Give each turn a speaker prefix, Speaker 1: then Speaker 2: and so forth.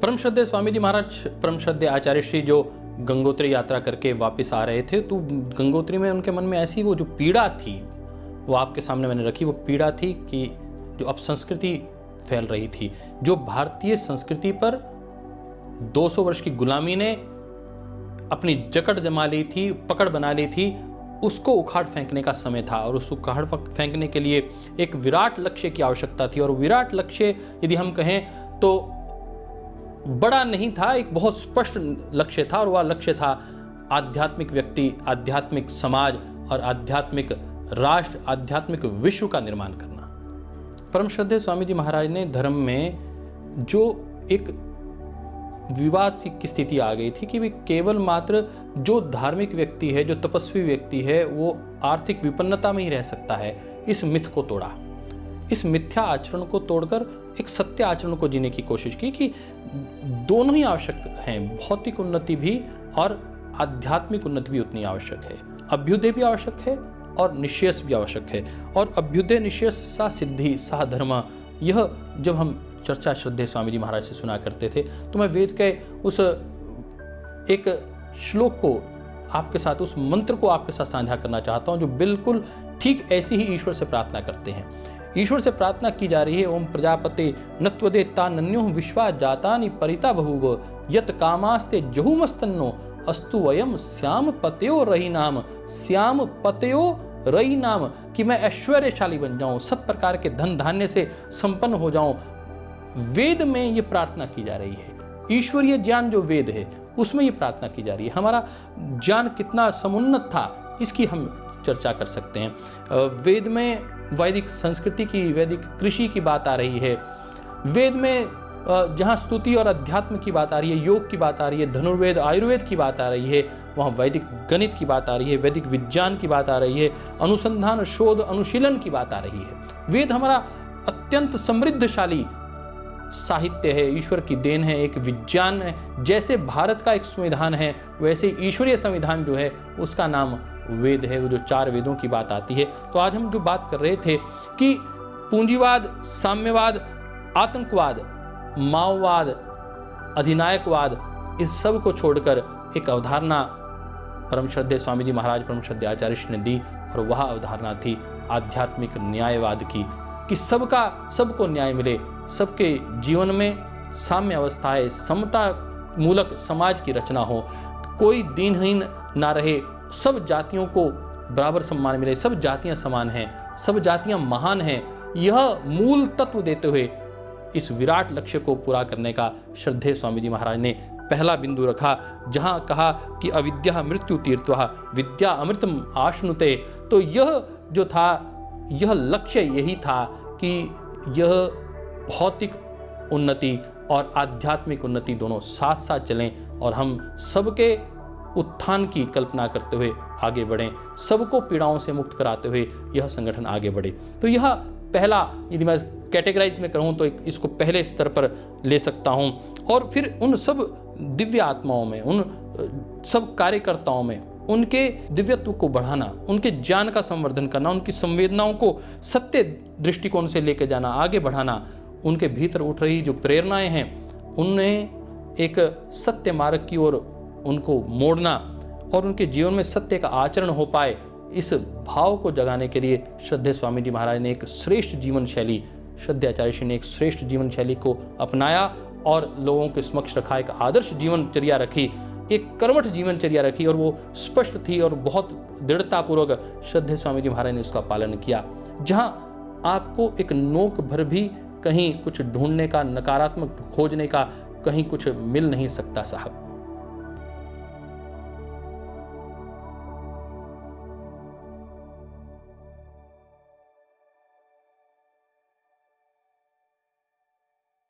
Speaker 1: परम श्रद्धेय स्वामी जी महाराज, परम श्रद्धेय आचार्य श्री जो गंगोत्री यात्रा करके वापस आ रहे थे, तो गंगोत्री में उनके मन में ऐसी वो जो पीड़ा थी, वो आपके सामने मैंने रखी। वो पीड़ा थी कि जो अपसंस्कृति फैल रही थी, जो भारतीय संस्कृति पर 200 वर्ष की गुलामी ने अपनी जकड़ जमा ली थी, पकड़ बना ली थी, उसको उखाड़ फेंकने का समय था। और उस उखाड़ फेंकने के लिए एक विराट लक्ष्य की आवश्यकता थी। और विराट लक्ष्य यदि हम कहें तो बड़ा नहीं था, एक बहुत स्पष्ट लक्ष्य था। और वह लक्ष्य था आध्यात्मिक व्यक्ति, आध्यात्मिक समाज और आध्यात्मिक राष्ट्र, आध्यात्मिक विश्व का निर्माण करना। परम श्रद्धेय स्वामी जी महाराज ने धर्म में जो एक विवाद की स्थिति आ गई थी कि वे केवल मात्र जो धार्मिक व्यक्ति है, जो तपस्वी व्यक्ति है, वो आर्थिक विपन्नता में ही रह सकता है, इस मिथ को तोड़ा। इस मिथ्या आचरण को तोड़कर एक सत्य आचरण को जीने की कोशिश की कि दोनों ही आवश्यक हैं, भौतिक उन्नति भी और आध्यात्मिक उन्नति भी उतनी आवश्यक है। अभ्युदय भी आवश्यक है और निश्चेष भी आवश्यक है। और अभ्युदय निश्चेष सा सिद्धि सा धर्म, यह जब हम चर्चा श्रद्धेय स्वामी जी महाराज से सुना करते थे तो मैं वेद के उस एक श्लोक को आपके साथ, उस मंत्र को आपके साथ साझा करना चाहता हूं, जो बिल्कुल ठीक ऐसी ही ईश्वर से प्रार्थना करते हैं। ईश्वर से प्रार्थना की जा रही है, ओम प्रजापते नत्वदे तान्यो विश्वा जातानि परिता बभूव यत कामास्ते जहुमस्तन्नो अस्तु वयम श्याम पतयो रही नाम, श्याम पतयो रही नाम, कि मैं ऐश्वर्यशाली बन जाऊं, सब प्रकार के धन धान्य से संपन्न हो जाऊं। वेद में ये प्रार्थना की जा रही है। ईश्वरीय ज्ञान जो वेद है उसमें ये प्रार्थना की जा रही है। हमारा ज्ञान कितना समुन्नत था इसकी हम चर्चा कर सकते हैं। वेद में वैदिक संस्कृति की, वैदिक कृषि की बात आ रही है। वेद में जहाँ स्तुति और अध्यात्म की बात आ रही है, योग की बात आ रही है, धनुर्वेद आयुर्वेद की बात आ रही है, वहाँ वैदिक गणित की बात आ रही है, वैदिक विज्ञान की बात आ रही है, अनुसंधान शोध अनुशीलन की बात आ रही है। वेद हमारा अत्यंत समृद्धशाली साहित्य है, ईश्वर की देन है, एक विज्ञान है। जैसे भारत का एक संविधान है, वैसे ईश्वरीय संविधान जो है उसका नाम वेद है, वो जो 4 वेदों की बात आती है। तो आज हम जो बात कर रहे थे कि पूंजीवाद, साम्यवाद, आतंकवाद, माओवाद, अधिनायकवाद, इस सब को छोड़कर एक अवधारणा परम श्रद्धेय स्वामी जी महाराज, परम श्रद्धेय आचार्य श्री ने दी। और वह अवधारणा थी आध्यात्मिक न्यायवाद की, कि सबको न्याय मिले, सबके जीवन में साम्य अवस्थाएं, समता मूलक समाज की रचना हो, कोई दीनहीन ना रहे, सब जातियों को बराबर सम्मान मिले, सब जातियां समान हैं, सब जातियां महान हैं। यह मूल तत्व देते हुए इस विराट लक्ष्य को पूरा करने का श्रद्धेय स्वामी जी महाराज ने पहला बिंदु रखा, जहां कहा कि अविद्या मृत्यु तीर्थः विद्या अमृतम आश्नुते। तो यह जो था, यह लक्ष्य यही था कि यह भौतिक उन्नति और आध्यात्मिक उन्नति दोनों साथ साथ चलें और हम सबके उत्थान की कल्पना करते हुए आगे बढ़ें, सबको पीड़ाओं से मुक्त कराते हुए यह संगठन आगे बढ़े। तो यह पहला, यदि मैं कैटेगराइज में करूं तो इसको पहले स्तर पर ले सकता हूं। और फिर उन सब दिव्य आत्माओं में, उन सब कार्यकर्ताओं में उनके दिव्यत्व को बढ़ाना, उनके ज्ञान का संवर्धन करना, उनकी संवेदनाओं को सत्य दृष्टिकोण से लेकर जाना, आगे बढ़ाना, उनके भीतर उठ रही जो प्रेरणाएं हैं उन्हें एक सत्य मार्ग की ओर उनको मोड़ना और उनके जीवन में सत्य का आचरण हो पाए, इस भाव को जगाने के लिए श्रद्धेय स्वामी जी महाराज ने एक श्रेष्ठ जीवन शैली, श्रद्धेय आचार्य श्री ने एक श्रेष्ठ जीवन शैली को अपनाया और लोगों के समक्ष रखा, एक आदर्श जीवनचर्या रखी, एक कर्मठ जीवनचर्या रखी। और वो स्पष्ट थी और बहुत दृढ़तापूर्वक श्रद्धेय स्वामी जी महाराज ने उसका पालन किया। जहां आपको एक नोक भर भी कहीं कुछ ढूंढने का, नकारात्मक खोजने का कहीं कुछ मिल नहीं सकता साहब।